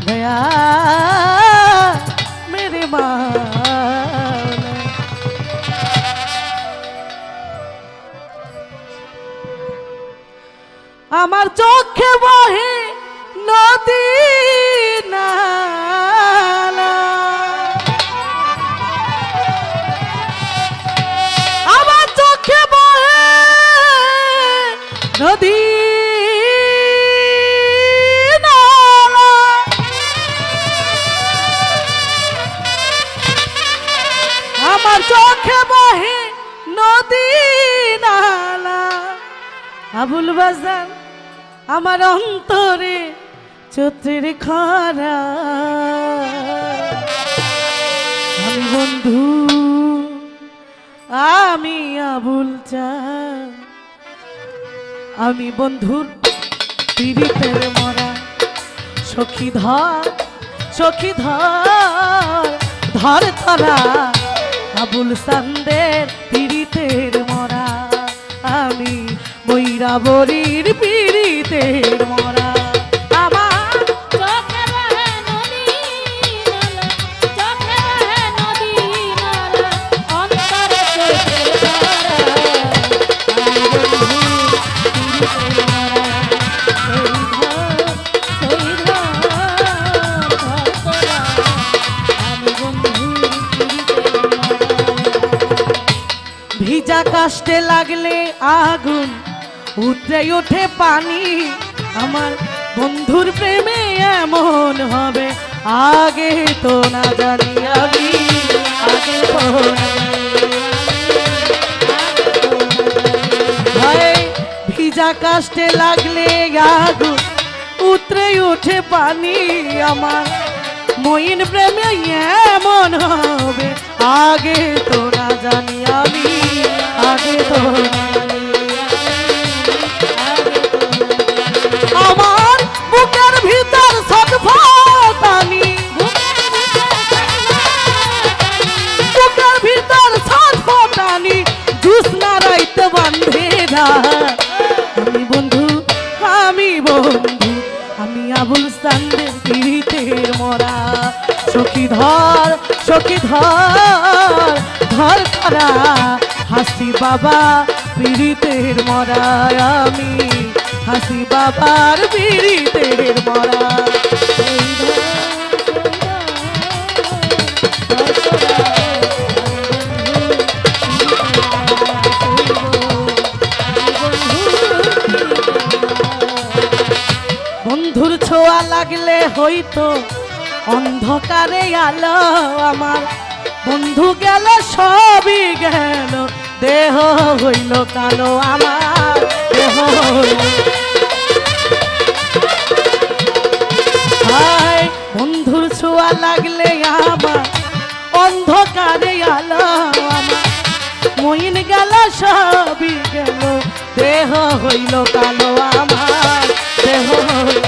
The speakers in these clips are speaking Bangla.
दया मेरे मौला। আমার চোখে বহে নদী নালা, আমার চোখে বহে নদী নালা, আমার চোখে বহে নদী নালা। আবুল বাজার আমার অন্তরে চৈত্রের খরা, আমি বন্ধু আমি আবুল চাঁদ, আমি বন্ধুর পীড়িতের মরা। সখী ধর সখী ধর ধর ধরা, আবুল চাঁদের পীড়িতের মরা, আমি ময়রা বরির পীড়িতের মরা। আমার চোখে বহে নদী নালা, চোখে বহে নদী নালা, অন্তরে চৈত্রের খরা, আমি বন্ধুর পীড়িতের মরা। ধর তোরা, আমি বন্ধুর পীড়িতের মরা। ভিজা কাষ্টে লাগলে আগুন উঠে ওঠে পানি, আমার বন্ধুর প্রেমে এমন হবে আগে তো না জানি আমি, আগে তো না জানি। ভিজা কাষ্টে লাগলে আগুন উতরে ওঠে পানি, আমার মইন প্রেমে এমন হবে আগে তো না জানি আমি, আগে তো না জানি। আমার বুকের ভিতর ছটফটানি, বুকের ভিতর ছটফটানি, জুসনা রাইতে বান্ধেরা। আমি বন্ধু আমি বন্ধু আমি আবুল চাঁদের পীড়িতের মরা। সখী ধর সখী ধর ধর করা, হাসি বাবা পীড়িতের মরা, আমি হাসি বাবার পীড়িতের মরা। বন্ধুর ছোঁয়া লাগলে হইতো অন্ধকারে আলো, আমার বন্ধু গেল সবই গেল, দেহ হইল কালো, আমার দেহ হইল। বন্ধুর ছোঁয়া লাগলে আমার অন্ধকারে আলো, আমার মইন গেল সবই গেল, দেহ হইল কালো, আমার দেহ হইল।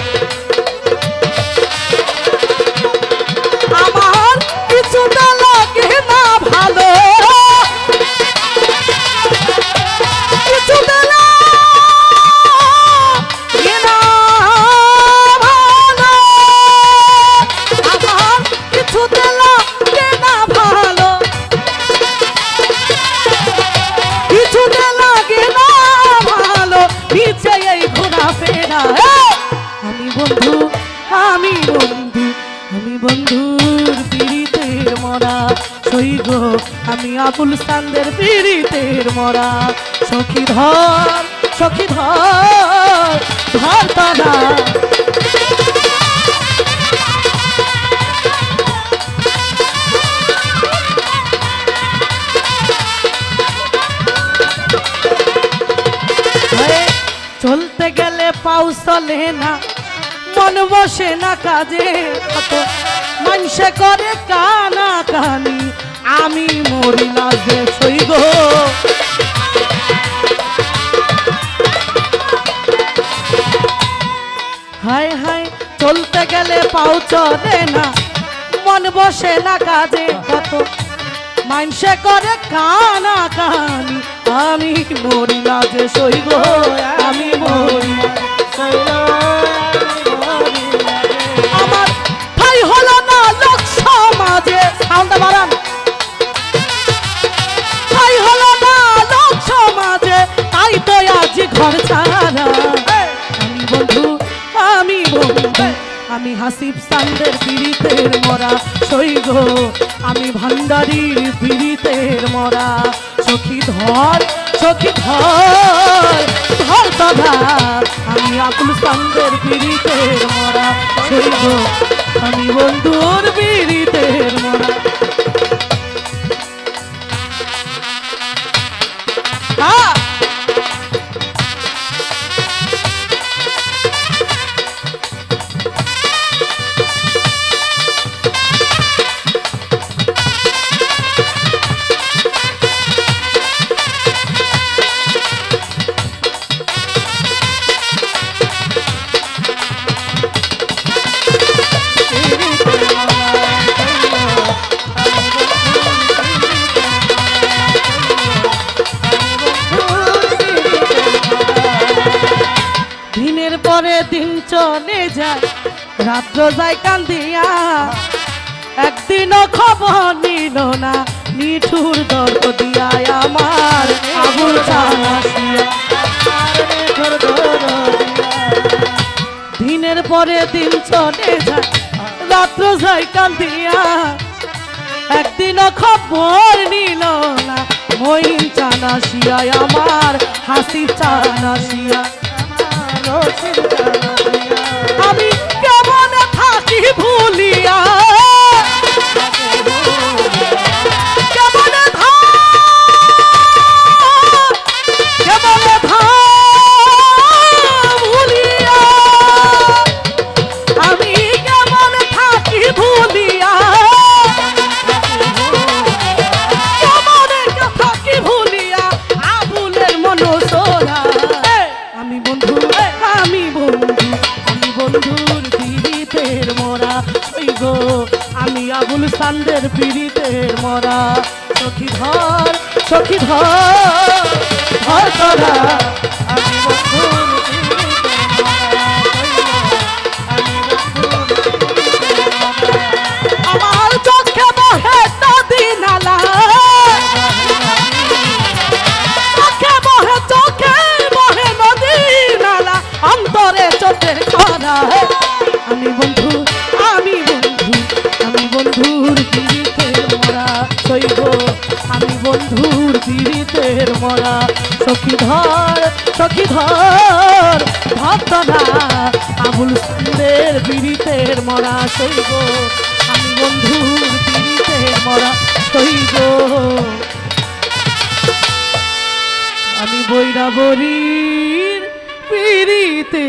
আমার কিছুটা লাগে না ভালো, কিছুটা লাগে না ভালো, আমার কিছুটা লাগে না ভালো, কিছুটা লাগে না ভালো, নিচে এই ঘোরাফেরা। আমি বন্ধু আমি বন্ধু আমি বন্ধুর পীড়িতের মরা, সই গো আমি আবুল চাঁদের পীড়িতের মরা। সখী ধর সখী ধর ধর তারা, চলতে গেলে পাও চলে না, মন বসে না কাজে, কত মানুষে করে কানা কানি, আমি মরি লাজে সই গো। হায় হায় চলতে গেলে পাও চলে না, মন বসে না কাজে, কত মানুষে করে কানা কানি, আমি মরি লাজে সই গো, আমি মরি আমার ঠাই হলো না লোক সমাজে, সাউন্ডটা বাড়ান, ঠাই হলো না লোক সমাজে, তাই তো আজ ঘর ছাড়া। আমি বন্ধু, আমি বন্ধু, আমি হাসিব সান্দের পীড়িতের মরা সৈগ, আমি ভান্ডারির পীড়িতের মরা। সখী ধর, সখী ধর, ধর দাদা, আমি আকুল সান্দের পীড়িতের মরা সৈগ, আমি বন্ধুর পীড়িতের মরা। পরে দিন চলে যায়, রাত্র যায় কান্দিয়া, একদিনও খবর নিল না, নিঠুর দর্দ দিয়া আমার আবুল চাষিয়া। দিনের পরে দিন চলে যায়, রাত্র যায় কান্দিয়া, একদিনও খবর নিল না, মইন চানাসিয়া আমার হাসিব চানাসিয়া। আমি কেমন থাকি ভুলিয়া, কেমন ভুলিয়া, আমি কেমন থাকি ভুলিয়া, কেমন থাকি ভুলিয়া আবুলের মনসরা। আমি বন্ধু, আমি বন্ধু, আমি বন্ধুর পীড়িতের মরা সৈগ, আমি আবুল সান্দের পীড়িতের মরা। সখী ধর, সখী ধর, ধর তোরা, আমি বন্ধুর আমার চোখে বহে নদী নালা, চোখে বহে, চোখে বহে নদী নালা, অন্তরে চোখের খরা। আমি বন্ধু, আমি বন্ধু, আমি বন্ধুর পীড়িতের মরা সৈব, আমি বন্ধুর পীড়িতের মরা। সখী ধর, সখী ধর, ধর আবুল সান্দের পীড়িতের মরা সৈব, আমি বন্ধুর পীড়িতের মরা সৈব। আমি বৈরাবরীর পীড়িতে